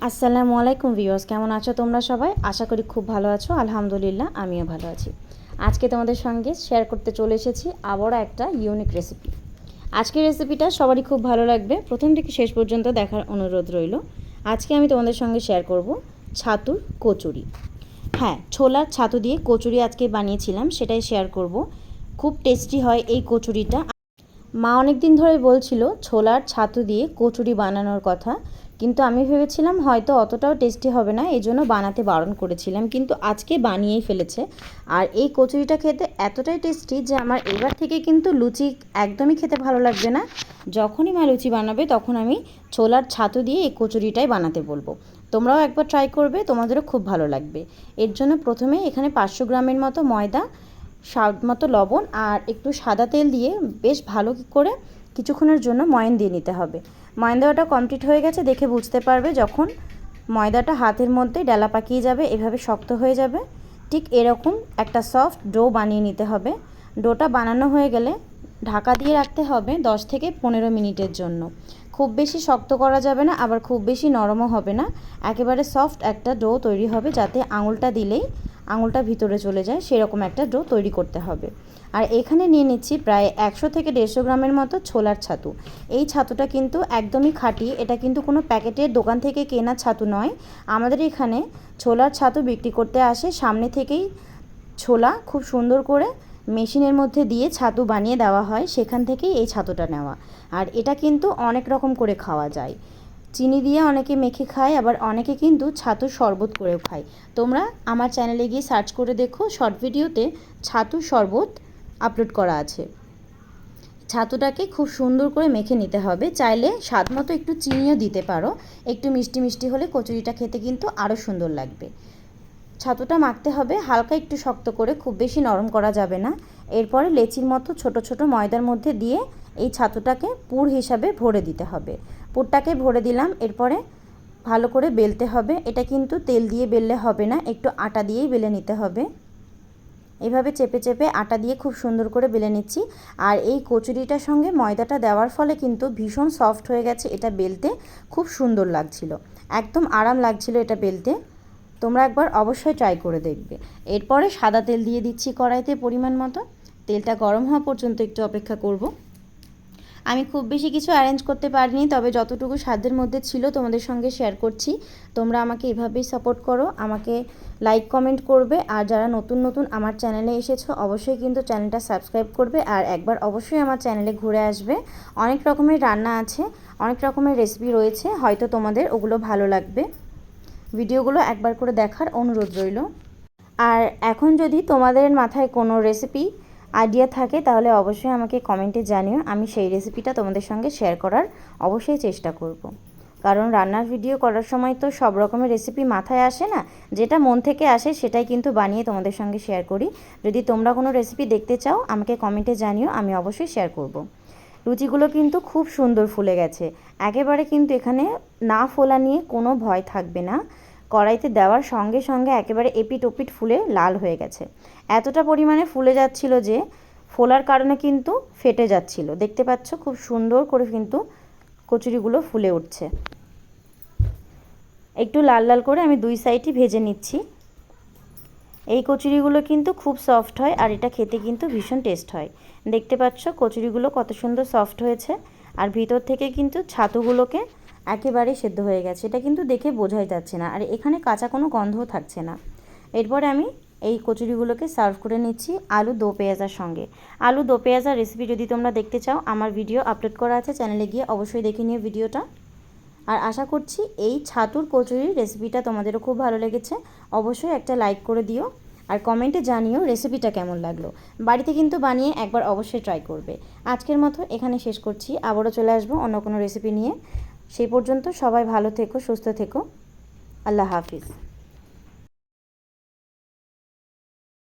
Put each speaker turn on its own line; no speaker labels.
আসসালামু আলাইকুম ভিউয়ার্স, কেমন আছো তোমরা সবাই? আশা করি খুব ভালো আছো। আলহামদুলিল্লাহ আমিও ভালো আছি। আজকে তোমাদের সঙ্গে শেয়ার করতে চলে এসেছি আবারও একটা ইউনিক রেসিপি। আজকের রেসিপিটা সবারই খুব ভালো লাগবে, প্রথম থেকে শেষ পর্যন্ত দেখার অনুরোধ রইল। আজকে আমি তোমাদের সঙ্গে শেয়ার করব ছাতুর কচুরি। হ্যাঁ, ছোলার ছাতু দিয়ে কচুরি আজকে বানিয়েছিলাম, সেটাই শেয়ার করব। খুব টেস্টি হয় এই কচুরিটা। মা অনেক দিন ধরে বলছিল ছোলার ছাতু দিয়ে কচুরি বানানোর কথা, কিন্তু আমি ভেবেছিলাম হয়তো অতটাও টেস্টি হবে না, এই জন্য বানাতে বারণ করেছিলাম। কিন্তু আজকে বানিয়েই ফেলেছে। আর এই কচুরিটা খেতে এতটাই টেস্টি যে আমার এবার থেকে কিন্তু লুচি একদমই খেতে ভালো লাগবে না। যখনই মা লুচি বানাবে তখন আমি ছোলার ছাতু দিয়ে এই কচুরিটাই বানাতে বলবো। তোমরাও একবার ট্রাই করবে, তোমাদেরও খুব ভালো লাগবে। এর জন্য প্রথমে এখানে 500 গ্রামের মতো ময়দা, স্বাদ মতো লবণ আর একটু সাদা তেল দিয়ে বেশ ভালো করে কিছুক্ষণের জন্য ময়ান দিয়ে নিতে হবে। ময়ান দেওয়াটা কমপ্লিট হয়ে গেছে দেখে বুঝতে পারবে যখন ময়দাটা হাতের মধ্যে ডালা পাকিয়ে যাবে, এভাবে শক্ত হয়ে যাবে। ঠিক এরকম একটা সফট ডো বানিয়ে নিতে হবে। ডোটা বানানো হয়ে গেলে ঢাকা দিয়ে রাখতে হবে 10 থেকে 15 মিনিটের জন্য। খুব বেশি শক্ত করা যাবে না, আবার খুব বেশি নরমও হবে না। একেবারে সফট একটা ডো তৈরি হবে, যাতে আঙুলটা দিলেই আঙুলটা ভিতরে চলে যায়, সেরকম একটা ডো তৈরি করতে হবে। আর এখানে নিয়ে নিচ্ছি প্রায় 100 থেকে 150 গ্রামের মতো ছোলার ছাতু। এই ছাতুটা কিন্তু একদমই খাঁটি, এটা কিন্তু কোনো প্যাকেটের দোকান থেকে কেনা ছাতু নয়। আমাদের এখানে ছোলার ছাতু বিক্রি করতে আসে, সামনে থেকেই ছোলা খুব সুন্দর করে মেশিনের মধ্যে দিয়ে ছাতু বানিয়ে দেওয়া হয়, সেখান থেকেই এই ছাতুটা নেওয়া। আর এটা কিন্তু অনেক রকম করে খাওয়া যায়। চিনি দিয়ে অনেকে মেখে খায়, আবার অনেকে কিন্তু ছাতুর শরবত করেও খায়। তোমরা আমার চ্যানেলে গিয়ে সার্চ করে দেখো, শর্ট ভিডিওতে ছাতুর শরবত আপলোড করা আছে। ছাতুটাকে খুব সুন্দর করে মেখে নিতে হবে। চাইলে স্বাদ মতো একটু চিনিও দিতে পারো, একটু মিষ্টি মিষ্টি হলে কচুরিটা খেতে কিন্তু আরও সুন্দর লাগবে। ছাতুটা মাখতে হবে হালকা একটু শক্ত করে, খুব বেশি নরম করা যাবে না। এরপরে লেচির মতো ছোট ছোট ময়দার মধ্যে দিয়ে এই ছাতুটাকে পুর হিসাবে ভরে দিতে হবে। পুরটাকে ভরে দিলাম, এরপরে ভালো করে বেলতে হবে। এটা কিন্তু তেল দিয়ে বেললে হবে না, একটু আটা দিয়েই বেলে নিতে হবে। এভাবে চেপে চেপে আটা দিয়ে খুব সুন্দর করে বেলে নিচ্ছি। আর এই কচুরিটার সঙ্গে ময়দাটা দেওয়ার ফলে কিন্তু ভীষণ সফট হয়ে গেছে, এটা বেলতে খুব সুন্দর লাগছিল, একদম আরাম লাগছিল এটা বেলতে। তোমরা একবার অবশ্যই ট্রাই করে দেখবে। এরপরে সাদা তেল দিয়ে দিচ্ছি কড়াইতে পরিমাণ মতো। তেলটা গরম হওয়া পর্যন্ত একটু অপেক্ষা করব। আমি খুব বেশি কিছু অ্যারেঞ্জ করতে পারিনি, তবে যতটুকু সাধ্যের মধ্যে ছিল তোমাদের সঙ্গে শেয়ার করছি। তোমরা আমাকে এভাবেই সাপোর্ট করো, আমাকে লাইক কমেন্ট করবে। আর যারা নতুন নতুন আমার চ্যানেলে এসেছো অবশ্যই কিন্তু চ্যানেলটা সাবস্ক্রাইব করবে, আর একবার অবশ্যই আমার চ্যানেলে ঘুরে আসবে। অনেক রকমের রান্না আছে, অনেক রকমের রেসিপি রয়েছে, হয়তো তোমাদের ওগুলো ভালো লাগবে। ভিডিওগুলো একবার করে দেখার অনুরোধ রইল। আর এখন যদি তোমাদের মাথায় কোনো রেসিপি আইডিয়া থাকে তাহলে অবশ্যই আমাকে কমেন্টে জানিও, আমি সেই রেসিপিটা তোমাদের সঙ্গে শেয়ার করার অবশ্যই চেষ্টা করব। কারণ রান্নার ভিডিও করার সময় তো সব রকমের রেসিপি মাথায় আসে না, যেটা মন থেকে আসে সেটাই কিন্তু বানিয়ে তোমাদের সঙ্গে শেয়ার করি। যদি তোমরা কোনো রেসিপি দেখতে চাও আমাকে কমেন্টে জানিও, আমি অবশ্যই শেয়ার করব। লুচিগুলো কিন্তু খুব সুন্দর ফুলে গেছে, একেবারে কিন্তু এখানে না ফোলা নিয়ে কোনো ভয় থাকবে না। কড়াইতে দেওয়ার সঙ্গে সঙ্গে একেবারে এপিট ওপিট ফুলে লাল হয়ে গেছে। এতটা পরিমাণে ফুলে যাচ্ছিল যে ফোলার কারণে কিন্তু ফেটে যাচ্ছিল। দেখতে পাচ্ছ খুব সুন্দর করে কিন্তু কচুরিগুলো ফুলে উঠছে। একটু লাল লাল করে আমি দুই সাইডই ভেজে নিচ্ছি। এই কচুরিগুলো কিন্তু খুব সফট হয়, আর এটা খেতে কিন্তু ভীষণ টেস্ট হয়। দেখতে পাচ্ছ কচুরিগুলো কত সুন্দর সফট হয়েছে, আর ভিতর থেকে কিন্তু ছাতুগুলোকে একেবারে সেদ্ধ হয়ে গেছে, এটা কিন্তু দেখে বোঝাই যাচ্ছে না। আর এখানে কাঁচা কোনো গন্ধও থাকছে না। এরপরে আমি এই কচুরিগুলোকে সার্ভ করে নিচ্ছি আলু দো পেঁয়াজার সঙ্গে। আলু দো পেঁয়াজার রেসিপি যদি তোমরা দেখতে চাও আমার ভিডিও আপলোড করা আছে, চ্যানেলে গিয়ে অবশ্যই দেখে নিও ভিডিওটা। আর আশা করছি এই ছাতুর কচুরির রেসিপিটা তোমাদেরও খুব ভালো লেগেছে। অবশ্যই একটা লাইক করে দিও, আর কমেন্টে জানিও রেসিপিটা কেমন লাগলো। বাড়িতে কিন্তু বানিয়ে একবার অবশ্যই ট্রাই করবে। আজকের মতো এখানে শেষ করছি, আবারও চলে আসবো অন্য কোনো রেসিপি নিয়ে। সেই পর্যন্ত সবাই ভালো থেকো, সুস্থ থেকো। আল্লাহ হাফিজ।